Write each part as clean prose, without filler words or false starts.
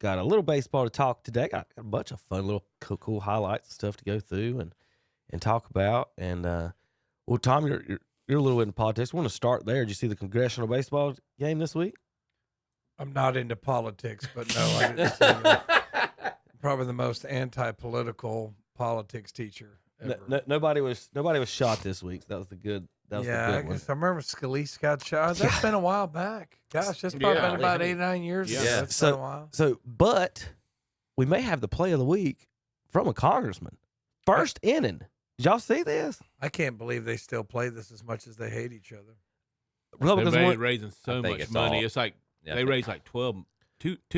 got a little baseball to talk today. Got a bunch of fun little cool highlights and stuff to go through and talk about. And well, Tom, you're a little into politics. We want to start there. Did you see the congressional baseball game this week? I'm not into politics, but no, I didn't see that. Probably the most anti-political politics teacher ever. Nobody was shot this week. So that was the good. That was the good one. I remember Scalise got shot. That's been a while back. Gosh, that's probably been about 8 or 9 years ago. Yeah. That's been a while. But we may have the play of the week from a congressman. First inning. Did y'all see this? I can't believe they still play this as much as they hate each other. They're raising so much money. It's like they raised like $2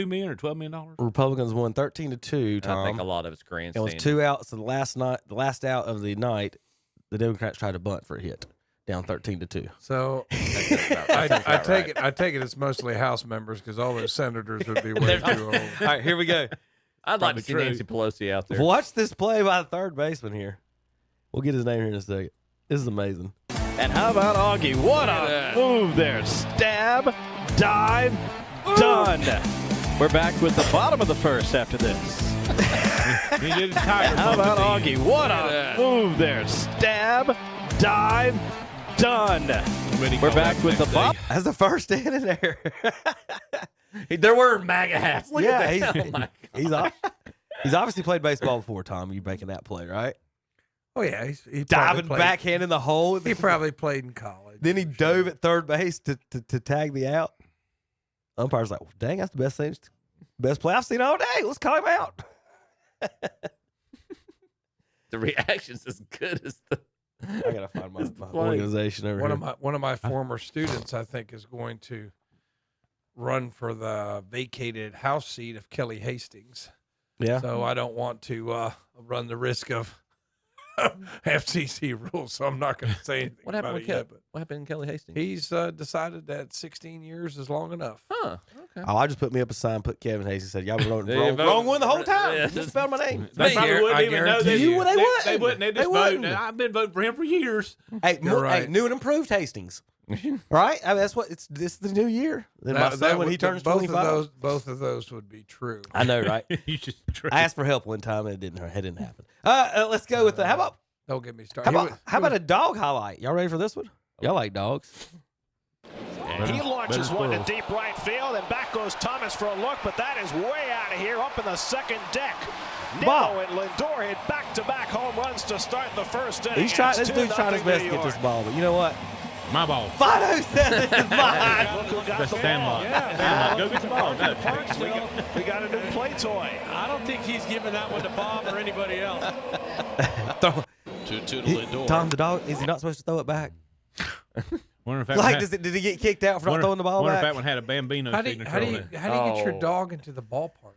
million or $12 million. Republicans won 13-2. Tom. I think a lot of it's grandstanding. It was 2 outs. So the last out of the night, the Democrats tried to bunt for a hit, down 13-2. So I take it it's mostly House members because all those senators would be way too old. All right, here we go. I'd like to see Nancy Pelosi out there. Watch this play by the third baseman here. We'll get his name here in a second. This is amazing. And how about Augie? What a move there. Stab, dive, done. We're back with the bottom of the first after this. And how about Augie? What a move there. Stab, dive, done. We're back with the bottom. That's the first inning there. They're wearing MAGA hats. Look at that. He's obviously played baseball before, Tom. You making that play, right? Oh, yeah. He diving backhand in the hole. He probably played in college. Then he dove at third base to tag the out. Umpire's like, well, dang, that's the best play I've seen all day. Let's call him out. The reaction's as good as the. I gotta find my organization over here. One of my former students, I think, is going to run for the vacated House seat of Kelly Hastings. Yeah. So I don't want to run the risk of FCC rules, so I'm not going to say anything What happened about it yet. What happened to Kelly Hastings? He's decided that 16 years is long enough. Huh. Okay. Oh, I just put me up a sign, put Kevin Hastings, said, y'all were wrong one the whole time. You just spelled my name. They probably wouldn't even know that. You, they wouldn't. They wouldn't. They just voted. I've been voting for him for years. Hey, right. New and improved Hastings. Right? I mean, that's what this is the new year. Then my son, when he turns 25. Both of those would be true. I know, right? You just I asked for help one time and it didn't happen. Let's go with how about Don't get me started. how about a dog highlight? Y'all ready for this one? Y'all like dogs? And he launches one to deep right field, and back goes Thomas for a look, but that is way out of here, up in the second deck. Nemo and Lindor hit back-to-back home runs to start the first inning. This dude's trying his best to get this ball, but you know what? My ball. Fino says it's mine. The Sandlot. Go get the ball. We got a new play toy. I don't think he's giving that one to Bob or anybody else. 2-2 to Lindor. Tom, the dog, is he not supposed to throw it back? Did Did he get kicked out for not throwing the ball back? Wonder if that one had a Bambino signature on it. How do you get your dog into the ballpark?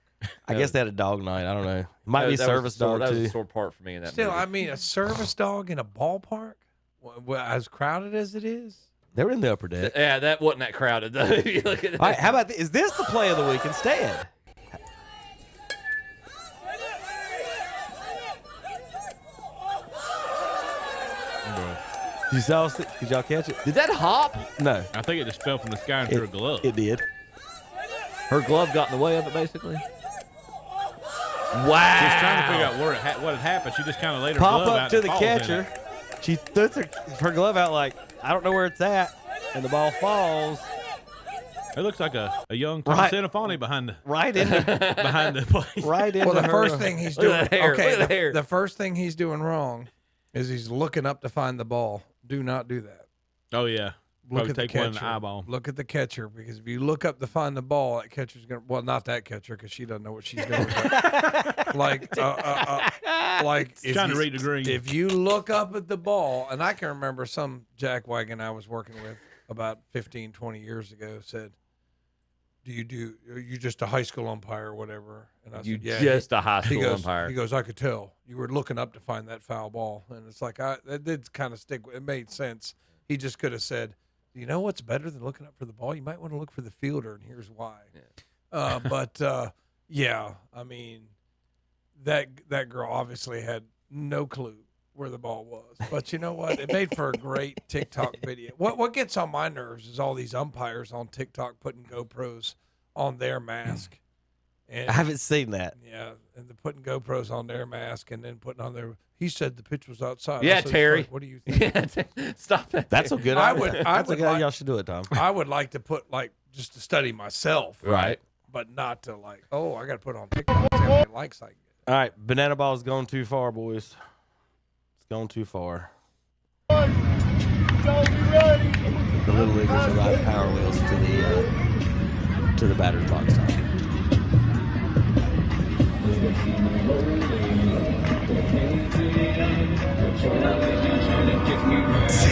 I guess they had a dog night. I don't know. Might be a service dog, That too. was a sore part for me in that Still, movie. I mean, a service dog in a ballpark? As crowded as it is? They were in the upper deck. Yeah, that wasn't that crowded, though. If you look at that. All right, how about this? Is this the play of the week instead? Did y'all catch it? Did that hop? No. I think it just fell from the sky into her glove. It did. Her glove got in the way of it, basically. Wow. She was trying to figure out what had happened. She just kind of laid her Pop glove up out to and the falls in catcher. it. She puts her glove out like, I don't know where it's at, and the ball falls. It looks like a young Tom Senafani behind the behind the plate. Right into the her. first thing he's doing. Hair. The first thing he's doing wrong is he's looking up to find the ball. Do not do that. Oh yeah. Look Probably at the take one in catcher. the eyeball. Look at the catcher, because if you look up to find the ball, that catcher's gonna. Well, not that catcher, because she doesn't know what she's doing. like She's trying to read the green. If you look up at the ball, and I can remember some jackwagon I was working with about 15, 20 years ago said, are you just a high school umpire or whatever? And I said, yeah. Just a high school umpire. He goes, I could tell. You were looking up to find that foul ball. And it's like, that did kind of stick. It made sense. He just could have said, you know what's better than looking up for the ball? You might want to look for the fielder, and here's why. Yeah. Yeah, I mean, that girl obviously had no clue where the ball was. But you know what? It made for a great TikTok video. What gets on my nerves is all these umpires on TikTok putting GoPros on their mask And I haven't seen that. yeah, and they're putting GoPros on their mask and then putting on their. He said the pitch was outside. Yeah, I said, Terry. What do you think? Stop that. That's a good I idea. would- I That's a would good idea. like- Y'all should do it, Tom. I would like to put just to study myself, Right. but not to I got to put on TikTok and see how many likes I get. All right, banana ball's gone too far, boys. It's gone too far. The little leaguers are riding power wheels to the batter's box. Tom.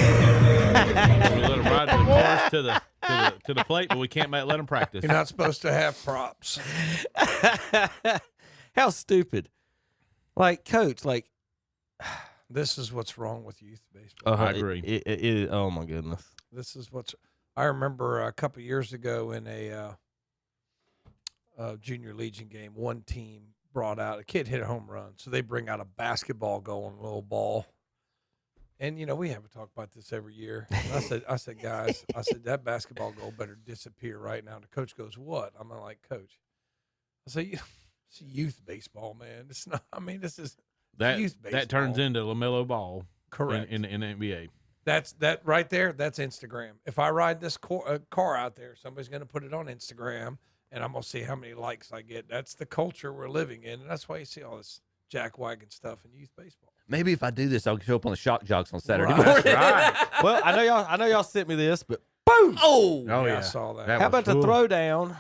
We let them ride to the cars to the plate, but we can't let them practice. You're not supposed to have props. How stupid! Like, coach, like. This is what's wrong with youth baseball. I agree. Oh my goodness. This is what's. I remember a couple years ago in a junior legion game, one team brought out a kid hit a home run, so they bring out a basketball going, a little ball. And we have a talk about this every year. And I said, guys, that basketball goal better disappear right now. And the coach goes, what? I'm like, Coach. I say, it's youth baseball, man. It's not. I mean, this is youth baseball. That turns into LaMelo Ball. Correct in the NBA. That right there. That's Instagram. If I ride this car out there, somebody's going to put it on Instagram, and I'm going to see how many likes I get. That's the culture we're living in, and that's why you see all this jackwagon stuff in youth baseball. Maybe if I do this, I'll show up on the shock jocks on Saturday Right. morning. Right. Well, I know y'all sent me this, but boom! Oh, I saw that. How about the throwdown? How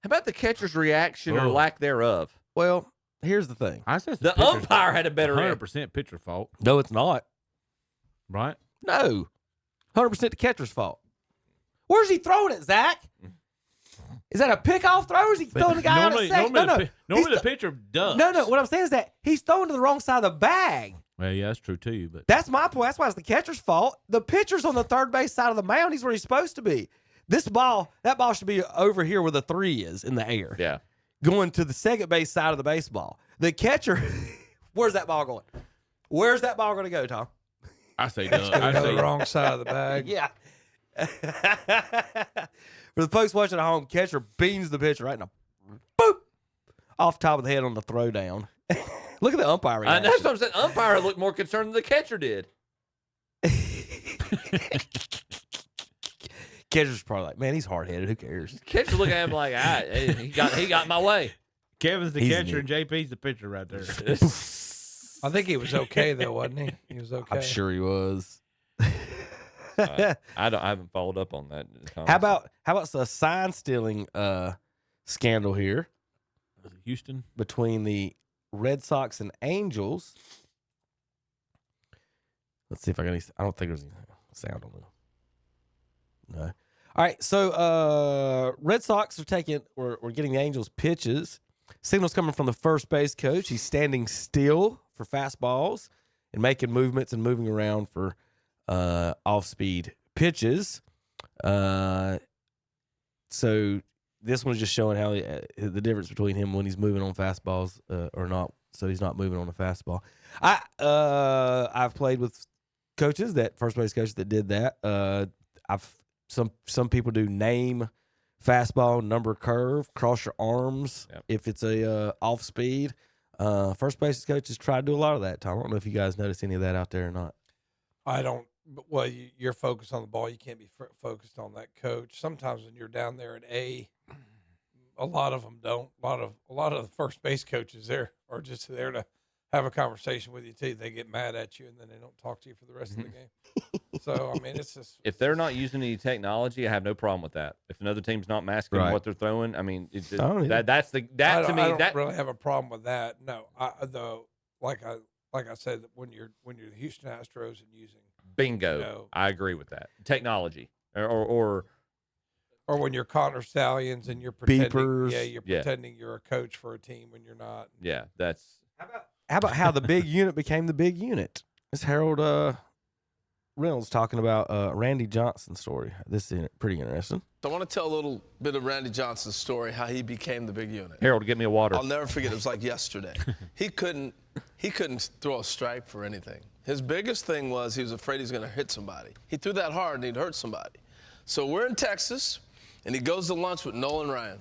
about the catcher's reaction or Oh. lack thereof? Well, here's the thing. I said The umpire had a better 100% pitcher fault, No, it's not. right? No, 100% the catcher's fault. Where's he throwing it, Zach? Is that a pickoff throw? Or is he throwing the guy out of second? Normally He's the pitcher does. No. What I'm saying is that he's throwing to the wrong side of the bag. Well, yeah, that's true too. But That's my point. That's why it's the catcher's fault. The pitcher's on the third base side of the mound. He's where he's supposed to be. That ball should be over here where the 3 is in the air. Yeah. Going to the second base side of the baseball. The catcher, where's that ball going? Where's that ball going to go, Tom? I say It's does. going to I go say the wrong side of the bag. Yeah. For the folks watching at home, catcher beams the pitcher right in a boop off top of the head on the throwdown. Look at the umpire reaction. That's what I'm saying. Umpire looked more concerned than the catcher did. Catcher's probably like, man, he's hard headed. Who cares? Catcher looking at him like, he got my way. Kevin's the He's catcher an and JP's the pitcher right there. I think he was okay though, wasn't he? He was okay. I'm sure he was. I haven't followed up on that. How about the sign stealing scandal here Houston. between the Red Sox and Angels? Let's see if I got any. I don't think there's any sound on it. No. All right, so Red Sox are we're getting the Angels pitches. Signals coming from the first base coach. He's standing still for fastballs and making movements and moving around for off-speed pitches. So this one's just showing how the difference between him when he's moving on fastballs or not. So he's not moving on a fastball. I've played with coaches first base coaches that did that. Some people do name fastball, number curve, cross your arms if it's a off speed. First base coaches try to do a lot of that, Tom. I don't know if you guys notice any of that out there or not. I don't. Well, you're focused on the ball. You can't be focused on that coach. Sometimes when you're down there at a lot of them don't. A lot of the first base coaches there are just there to have a conversation with you too. They get mad at you and then they don't talk to you for the rest of the game. So I mean, it's just if they're not using any technology, I have no problem with that. If another team's not masking Right. what they're throwing, I mean, I don't really have a problem with that. No, like I said, when you're the Houston Astros and using bingo, I agree with that. Technology or when you're Connor Stallions and you're pretending, Beepers. pretending you're a coach for a team when you're not. Yeah, that's. How about how the big unit became the big unit? This Harold Reynolds talking about Randy Johnson's story. This is pretty interesting. I want to tell a little bit of Randy Johnson's story, how he became the big unit. Harold, get me a water. I'll never forget. It was like yesterday. He couldn't throw a strike for anything. His biggest thing was he was afraid he was going to hit somebody. He threw that hard and he'd hurt somebody. So we're in Texas, and he goes to lunch with Nolan Ryan.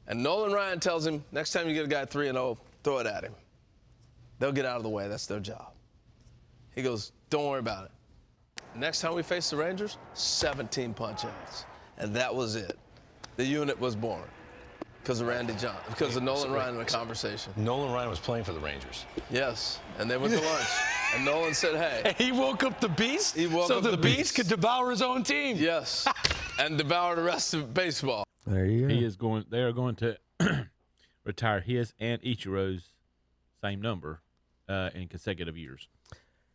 And Nolan Ryan tells him, next time you get a guy 3-0, throw it at him. They'll get out of the way. That's their job. He goes, don't worry about it. Next time we face the Rangers, 17 punch-outs. And that was it. The unit was born because of Randy John, because of Nolan Ryan in the conversation. Nolan Ryan was playing for the Rangers. Yes, and they went to lunch. And Nolan said, hey. He woke up the beast? He woke so up the the beast beast could devour his own team. Yes, and devour the rest of baseball. There you go. They are going to retire his and Ichiro's same number in consecutive years.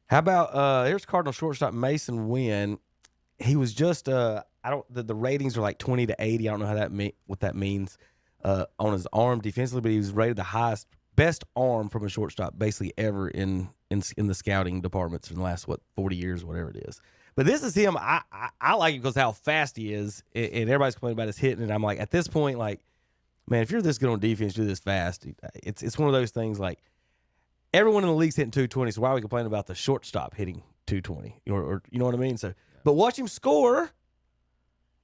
How about here's Cardinal shortstop Mason Wynn. He was just the ratings are like 20 to 80. I don't know what that means on his arm defensively, but he was rated the best arm from a shortstop basically ever in the scouting departments in the last 40 years, whatever it is. But this is him. I like it because how fast he is, and everybody's complaining about his hitting. And I'm like, at this point, like, man, if you're this good on defense, you're this fast. It's one of those things like everyone in the league's hitting 220. So why are we complaining about the shortstop hitting 220? Or you know what I mean? So, but watch him score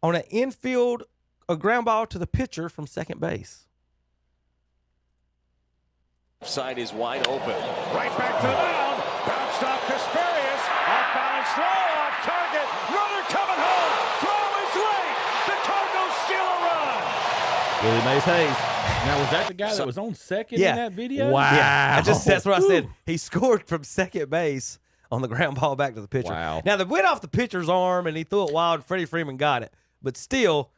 on an infield, a ground ball to the pitcher from second base. Side is wide open. Right back to the mound. Bounced off Kasperius. Off balance, slow off target. Runner coming home. Throw is late. The Cardinals steal a run. Willie Mays Hayes. Now, was that the guy that was on second in that video? Wow. Yeah, that's what I said. He scored from second base on the ground ball back to the pitcher. Wow. Now, it went off the pitcher's arm, and he threw it wild. Freddie Freeman got it. But still,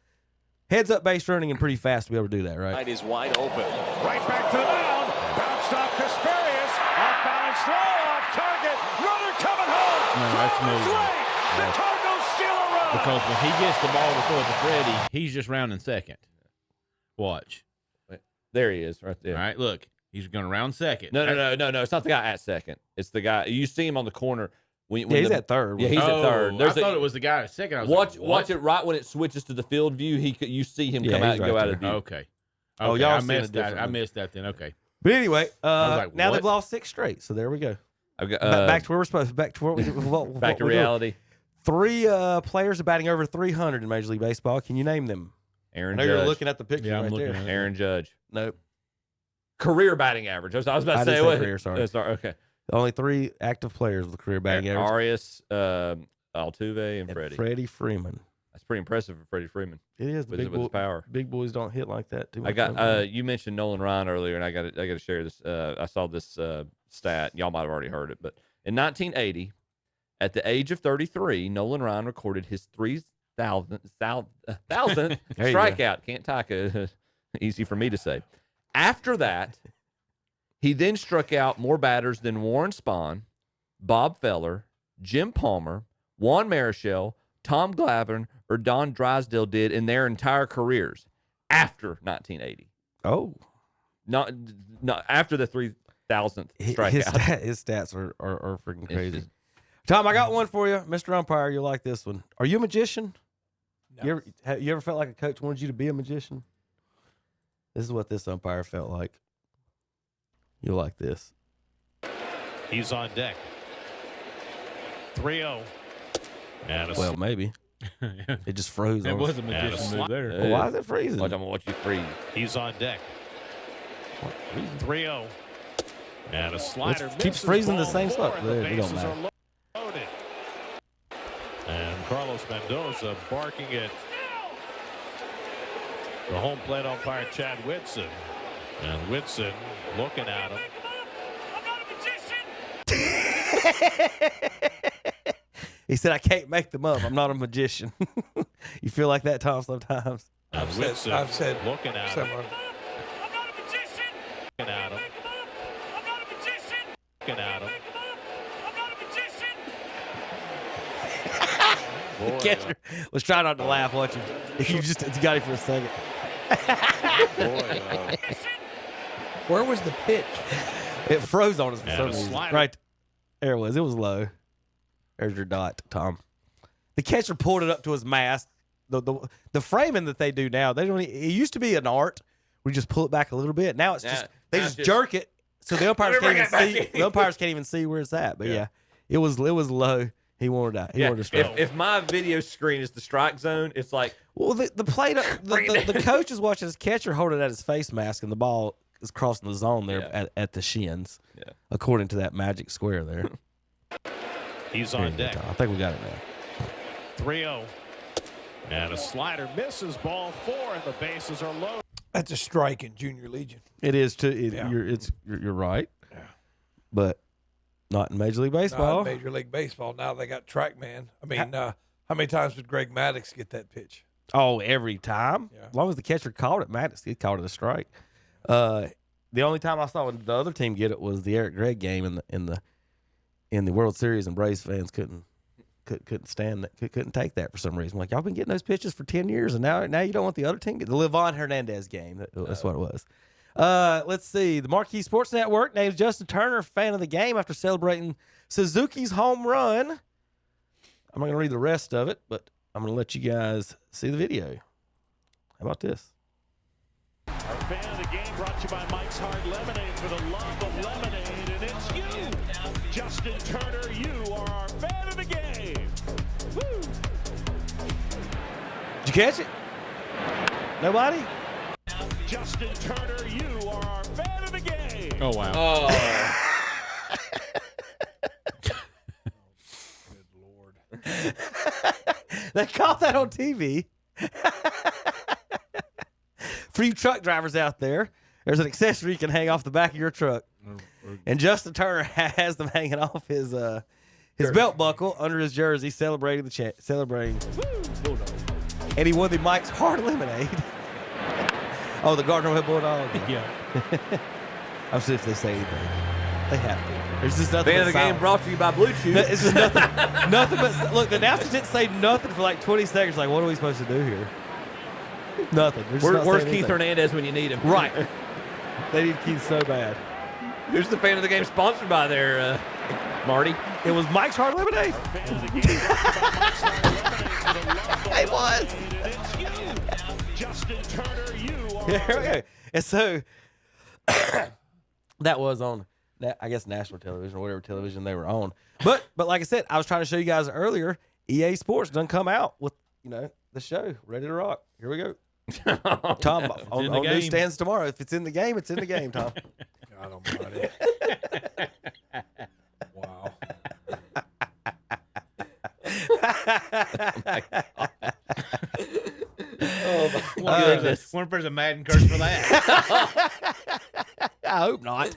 heads up base running and pretty fast to be able to do that, right? Side is wide open. Right back to the mound. Bounced off Kasperius. Off balance, slow off target. Runner coming home. No, that's Throw is moving. late. The Cardinals steal a run. Because when he gets the ball to throw it to Freddie, he's just rounding second. Watch. There he is, right there. All right, look. He's going to round second. No. It's not the guy at second. It's the guy. You see him on the corner. When He's at third. Yeah, he's at third. I thought it was the guy at second. I was Watch it right when it switches to the field view. You see him come out and right go out there. of view. Okay. Oh, Okay, y'all I seen it missed that. I differently. missed that then. Okay. But anyway, like, now what? they've lost 6 straight. So there we go. I've got, Back to where we're supposed to. Back to where back to reality. 3 players are batting over 300 in Major League Baseball. Can you name them? Aaron I know Judge. you're looking at the picture Yeah, I'm right looking there. at it. Aaron Judge. Nope. Career batting average. I was about to I say. did say what? career, sorry. Sorry. Okay. Only 3 active players with career batting average. Arias, Altuve, and Freddie. Freddie Freeman. That's pretty impressive for Freddie Freeman. It is. The With his power. Big boys don't hit like that too much. I got. You mentioned Nolan Ryan earlier, and I got to share this. I saw this stat. Y'all might have already heard it, but in 1980, at the age of 33, Nolan Ryan recorded his 3,000th strikeout. Can't talk. Easy for me to say. After that, he then struck out more batters than Warren Spahn, Bob Feller, Jim Palmer, Juan Marichal, Tom Glavine, or Don Drysdale did in their entire careers after 1980. Oh, Not after the 3,000th strikeout. his stats are freaking crazy. Tom, I got one for you, Mr. Umpire. You'll like this one. Are you a magician? No. You ever felt like a coach wanted you to be a magician? This is what this umpire felt like. You'll like this. He's on deck. 3-0. And Well, maybe. It just froze. It on was us. a magician move there. Well, why is it freezing? Watch, I'm gonna watch you freeze. he's on deck. 3-0. And a slider It keeps misses freezing the ball same four, spot. and the It don't bases matter. are loaded. And Carlos Mendoza barking at the home plate umpire Chad Whitson. And Whitson looking at him. He said, I can't make them up. I'm not a magician. You feel like that, Tom, sometimes? And Whitson I've said looking at him. someone. Looking at him. Looking at him. Boy, Catcher was trying not to laugh watching. You just got it for a second. Where was the pitch? It froze on us for And some a reason. slider. Right there it was. It was low. There's your dot, Tom. The catcher pulled it up to his mask. The framing that they do now, they don't. It used to be an art. We just pull it back a little bit. Now it's just they just jerk it, so the umpires can't even see. The umpires can't even see where it's at. But yeah, it was low. He wanted to. He wanted to strike. If my video screen is the strike zone, it's like, well, the plate, the coach is watching his catcher hold it at his face mask, and the ball is crossing the zone there at the shins, according to that magic square there. He's on deck. I think we got it now. 3-0. And a slider misses, ball 4, and the bases are low. That's a strike in Junior Legion. It is too. You're right. Yeah. But not in Major League Baseball. Not in Major League Baseball. Now they got TrackMan. I mean, how many times did Greg Maddux get that pitch? Oh, every time. Yeah. As long as the catcher called it, Maddux, he called it a strike. The only time I saw the other team get it was the Eric Gregg game in the World Series, and Braves fans couldn't stand that, couldn't take that for some reason. Like, y'all been getting those pitches for 10 years, and now you don't want the other team. The Livan Hernandez game. That's what it was. Let's see. The Marquee Sports Network names Justin Turner fan of the game after celebrating Suzuki's home run. I'm not going to read the rest of it, but I'm going to let you guys see the video. How about this? Our fan of the game brought to you by Mike's Hard Lemonade for the love of lemonade, and it's you, Justin Turner. You are our fan of the game. Woo! Did you catch it? Nobody? Justin Turner, you are our fan of the game. Oh, wow. oh, Good Lord. They caught that on TV. For you truck drivers out there, there's an accessory you can hang off the back of your truck. And Justin Turner has them hanging off his belt buckle under his jersey, celebrating. And he won the Mike's Hard Lemonade. Oh, the Gardner Webb Bulldog. Yeah. I'm sure if they say anything, they have to. There's just nothing. fan of the game brought to you by Blue Chew. It's just nothing. Nothing but look. The announcers didn't say nothing for like 20 seconds. Like, what are we supposed to do here? Nothing. Where's Keith Hernandez when you need him? Right. They need Keith so bad. Who's the fan of the game sponsored by there, Marty? It was Mike's Hard Lemonade. It was. Justin Turner, you are. Yeah, and so that was on, I guess, national television or whatever television they were on. But like I said, I was trying to show you guys earlier. EA Sports done come out with the show Ready to Rock. Here we go. Tom, on newsstands tomorrow. If it's in the game, it's in the game, Tom. God almighty. Wow. Oh my goodness. Wonder if there's a Madden curse for that. I hope not.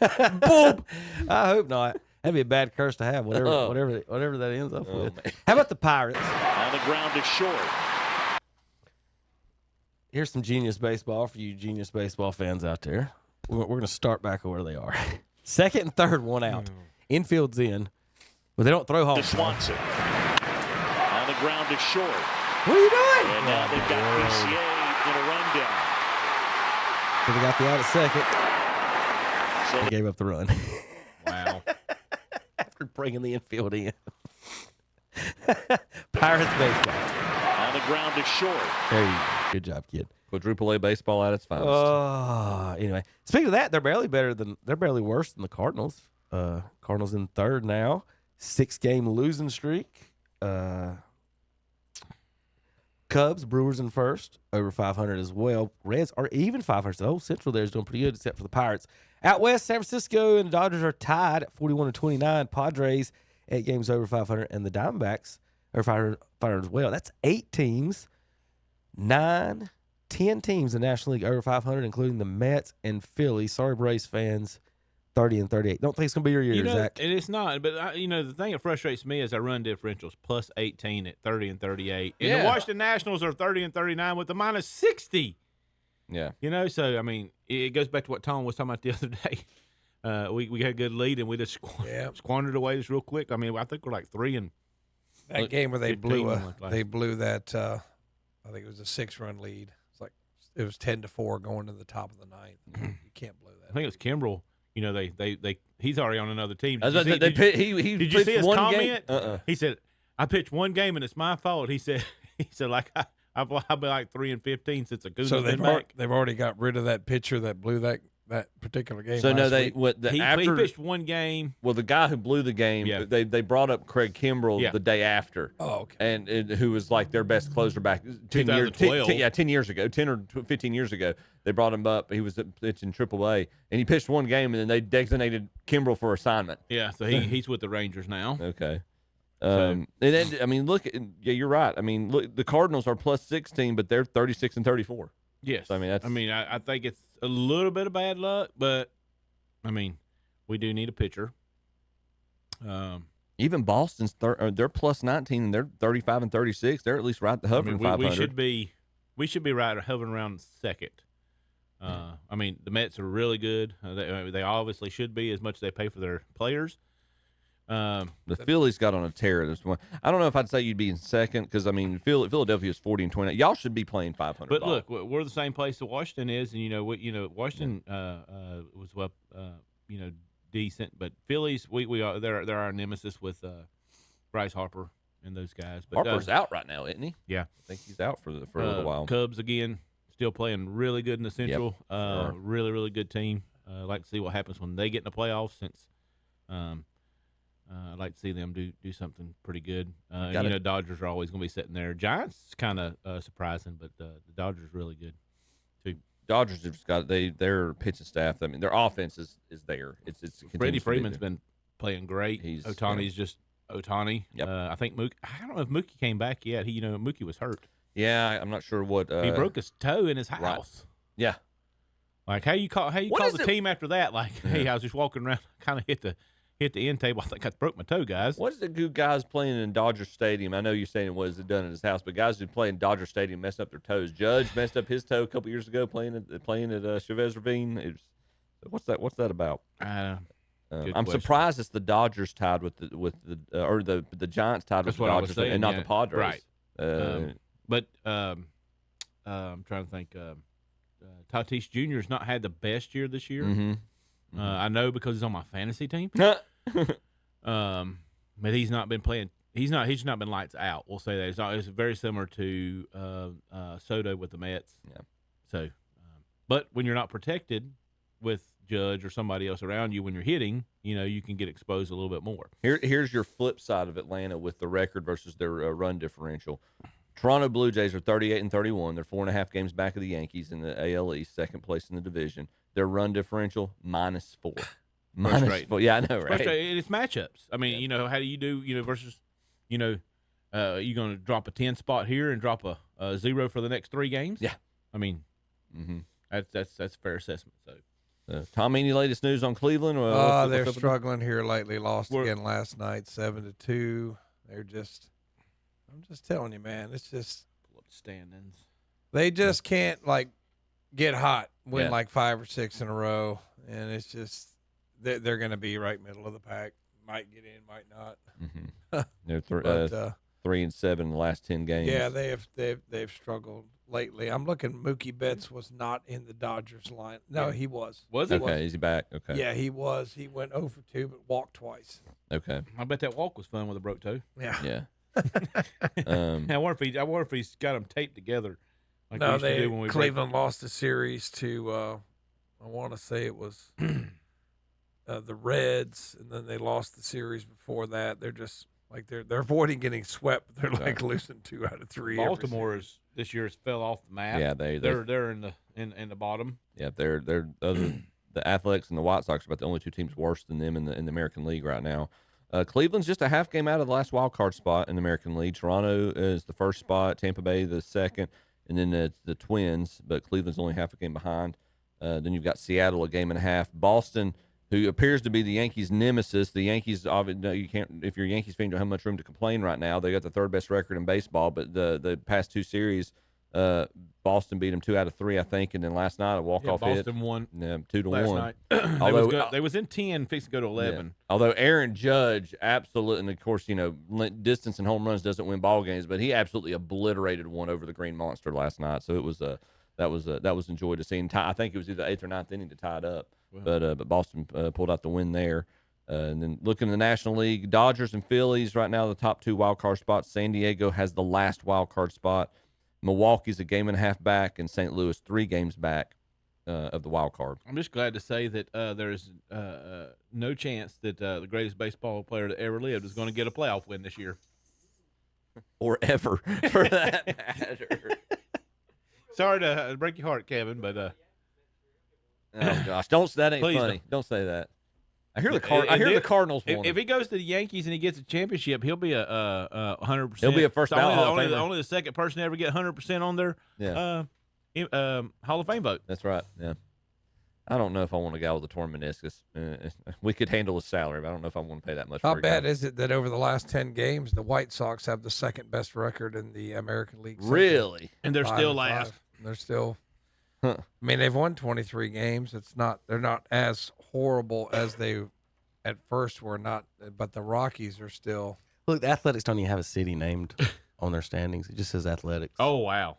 Boom. I hope not. That'd be a bad curse to have, whatever that ends up with. Man. How about the Pirates? On the ground is short. Here's some Genius Baseball for you Genius Baseball fans out there. We're going to start back where they are. Second and third, one out. Infield's in, but they don't throw home. To Swanson. On the ground is short. What are you doing? And now they've got PCA in a rundown. So they got the out at second. So they gave up the run. Wow. After bringing the infield in. Pirates baseball. On the ground is short. There you go. Good job, kid. Quadruple A baseball at its finest. Anyway, speaking of that, they're barely worse than the Cardinals. Cardinals in third now, 6-game losing streak. Cubs, Brewers in first, over 500 as well. Reds are even 500. The whole Central there is doing pretty good, except for the Pirates. Out west, San Francisco and the Dodgers are tied at 41-29. Padres 8 games over 500, and the Diamondbacks are 500 as well. That's 8 teams, 10 teams in the National League over 500, including the Mets and Philly. Sorry, Braves fans, 30-38. Don't think it's gonna be your year, Zach. And it's not. But the thing that frustrates me is our run differentials plus 18 at 30-38, and the Washington Nationals are 30-39 with a minus 60. Yeah. So I mean, it goes back to what Tom was talking about the other day. We had a good lead and we just squandered away just real quick. I mean, I think we're like 3 and that game where they blew that. I think it was a 6-run lead. It's like it was 10-4 going to the top of the 9th. You can't blow that. I think it was Kimbrel. He's already on another team. Did you see his comment? He said, "I pitched one game and it's my fault." He said, like I've been like 3-15 since Acuna's been back. They've already got rid of that pitcher that blew that that particular game. So no, last they week. what the He after pitched one game. well, the guy who blew the game, Yeah. they brought up Craig Kimbrell the day after. Oh, okay. And who was like their best closer back 10 years 2012. 10 years ago, 10 or 15 years ago. They brought him up. He was pitching AAA, and he pitched one game, and then they designated Kimbrell for assignment. Yeah, so he's with the Rangers now. Okay. And then I mean, look, you're right. I mean, look, the Cardinals are plus 16, but they're 36 and 34. Yes. So, I mean, I think it's a little bit of bad luck, but I mean, we do need a pitcher. Even Boston's they're plus 19 and they're 35 and 36. They're at least right hovering 500. We should be right hovering around second. I mean, the Mets are really good. They obviously should be, as much as they pay for their players. The Phillies got on a tear this one. I don't know if I'd say you'd be in second because I mean Philadelphia is 40 and 20. Y'all should be playing 500. But look, we're the same place that Washington is, and Washington was decent, but Phillies we are they're our nemesis with Bryce Harper and those guys. But Harper's out right now, isn't he? Yeah, I think he's out for a little while. Cubs again, still playing really good in the Central. Yep. Really, really good team. I'd like to see what happens when they get in the playoffs. Since I'd like to see them do something pretty good. Dodgers are always going to be sitting there. Giants kind of surprising, but the Dodgers really good too. Dodgers have just got their pitching staff. I mean, their offense is there. It's Freddie Freeman's been playing great. Ohtani's just Ohtani. Yep. I think Mookie. I don't know if Mookie came back yet. Mookie was hurt. Yeah, I'm not sure what. He broke his toe in his house. Right. Yeah. Like how you call the team after that? Like, hey, I was just walking around, kind of hit the end table. I think I broke my toe, guys. What is the good guys playing in Dodger Stadium? I know you're saying what is it done at his house, but guys who play in Dodger Stadium messing up their toes. Judge messed up his toe a couple years ago playing at Chavez Ravine. What's that about? Good I'm question. surprised it's the Dodgers tied with the Giants tied with the Dodgers saying, and not the Padres. Right. But I'm trying to think. Tatis Jr. has not had the best year this year. Mm-hmm. I know because he's on my fantasy team. But he's not been playing. He's not been lights out. We'll say that it's very similar to Soto with the Mets. Yeah. So, but when you're not protected with Judge or somebody else around you when you're hitting, you can get exposed a little bit more. Here's your flip side of Atlanta with the record versus their run differential. Toronto Blue Jays are 38 and 31. They're 4.5 games back of the Yankees in the AL East, second place in the division. Their run differential -4. -4. Yeah, I know, right? It's matchups. I mean, how do you do, versus, you're going to drop a 10 spot here and drop a 0 for the next 3 games? Yeah. I mean, that's a fair assessment. So, Tom, any latest news on Cleveland? They're struggling here lately. Lost again last night, 7-2. I'm just telling you, man. It's just pull up the standings. They just can't get hot, win 5 or 6 in a row, and it's just they're going to be right middle of the pack. Might get in, might not. Mm-hmm. They're 3-7 in the last 10 games. Yeah, they've struggled lately. I'm looking. Mookie Betts was not in the Dodgers line. No, he was. Was he? Okay, is he back? Okay. Yeah, he was. He went 0 for 2, but walked twice. Okay. I bet that walk was fun with a broke toe. Yeah. Yeah. I wonder if he's got them taped together. Like No, we used to do when we Cleveland lost the series to I want to say it was the Reds, and then they lost the series before that. They're just they're avoiding getting swept. They're losing 2 out of 3. Baltimore this year has fell off the map. Yeah, they're in the bottom. Yeah, they're the Athletics and the White Sox are about the only 2 teams worse than them in the American League right now. Cleveland's just a half game out of the last wild card spot in the American League. Toronto is the first spot, Tampa Bay the second, and then it's the Twins, but Cleveland's only half a game behind. Then you've got Seattle a game and a half. Boston, who appears to be the Yankees' nemesis. The Yankees, you can't, if you're a Yankees fan, you don't have much room to complain right now. They got the 3rd best record in baseball, but the past 2 series, Boston beat them 2 out of 3, I think, and then last night a walk-off hit. Boston won 2-1. Last night. They was in 10, fixing to go to 11. Yeah. Although Aaron Judge absolutely, and of course, distance and home runs doesn't win ball games, but he absolutely obliterated one over the Green Monster last night. So it was that was enjoyed to see. And I think it was either 8th or 9th inning to tie it up, but Boston pulled out the win there. And then looking at the National League, Dodgers and Phillies right now the top 2 wild card spots. San Diego has the last wild card spot. Milwaukee's a game and a half back, and St. Louis 3 games back. of the wild card. I'm just glad to say that there's no chance that the greatest baseball player that ever lived is going to get a playoff win this year. Or ever, for that matter. Sorry to break your heart, Kevin, but Oh gosh, that ain't Please funny. Don't say that. I hear the Cardinals won. If he goes to the Yankees and he gets a championship, he'll be a 100%. He'll be a first ballot Hall of Famer. Only the second person to ever get 100% on their Hall of Fame vote. That's right. Yeah. I don't know if I want a guy with a torn meniscus. We could handle his salary, but I don't know if I want to pay that much. How for a bad guy. is it that over the last 10 games, the White Sox have the second best record in the American League? Really? And they're 5 still and last. 5. They're still. Huh. I mean, they've won 23 games. They're not as horrible as they at first were. Not, but the Rockies are still. Look, the Athletics don't even have a city named on their standings. It just says Athletics. Oh, wow.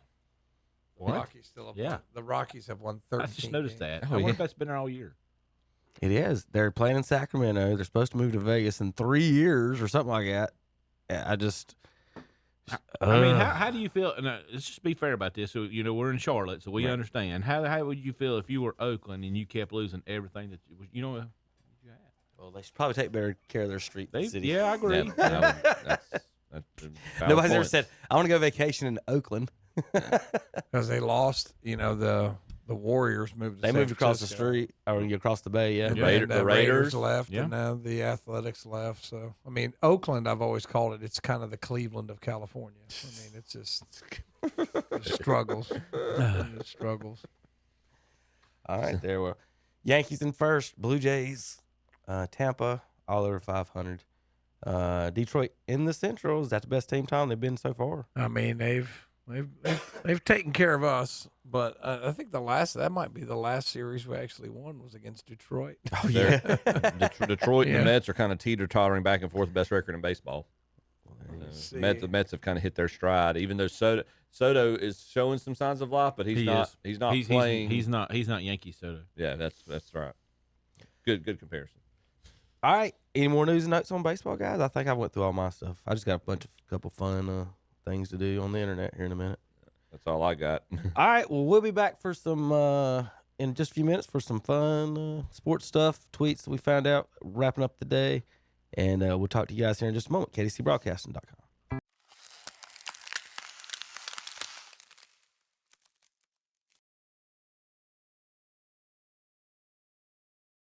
The Rockies still have Yeah. won. The Rockies have won 13. I just noticed games. that. Oh, I wonder yeah. if that's been there all year. It is. They're playing in Sacramento. They're supposed to move to Vegas in 3 years or something like that. I just. I mean, how do you feel? And let's just be fair about this. So, we're in Charlotte, so we understand. How would you feel if you were Oakland and you kept losing everything that you had? Well, they should probably take better care of their street than the city. Yeah, I agree. That's a valid Nobody's ever point. said, I want to go vacation in Oakland. Because they lost. The Warriors moved. To They San moved across the Francisco. street or across the bay, yeah. And Raider- then the Raiders. left, Yeah. and now the Athletics left. So, I mean, Oakland, I've always called it. It's kind of the Cleveland of California. I mean, it's just it struggles. It struggles. All right, there we Yankees in first, Blue Jays, Tampa, all over 500. Detroit in the Central. Is that the best team, Tom, they've been so far? I mean, they've taken care of us, but I think that might be the last series we actually won was against Detroit. Oh, They're- Detroit and Yeah. the Mets are kind of teeter-tottering back and forth, best record in baseball. see. The Mets have kind of hit their stride, even though Soto is showing some signs of life, but he's not playing. He's not Yankee Soto. Yeah, that's right. Good comparison. All right, any more news and notes on baseball, guys? I think I went through all my stuff. I just got a couple fun things to do on the internet here in a minute. That's all I got. All right, well, we'll be back for some in just a few minutes for some fun sports stuff, tweets that we found out, wrapping up the day, and we'll talk to you guys here in just a moment. KDCBroadcasting.com.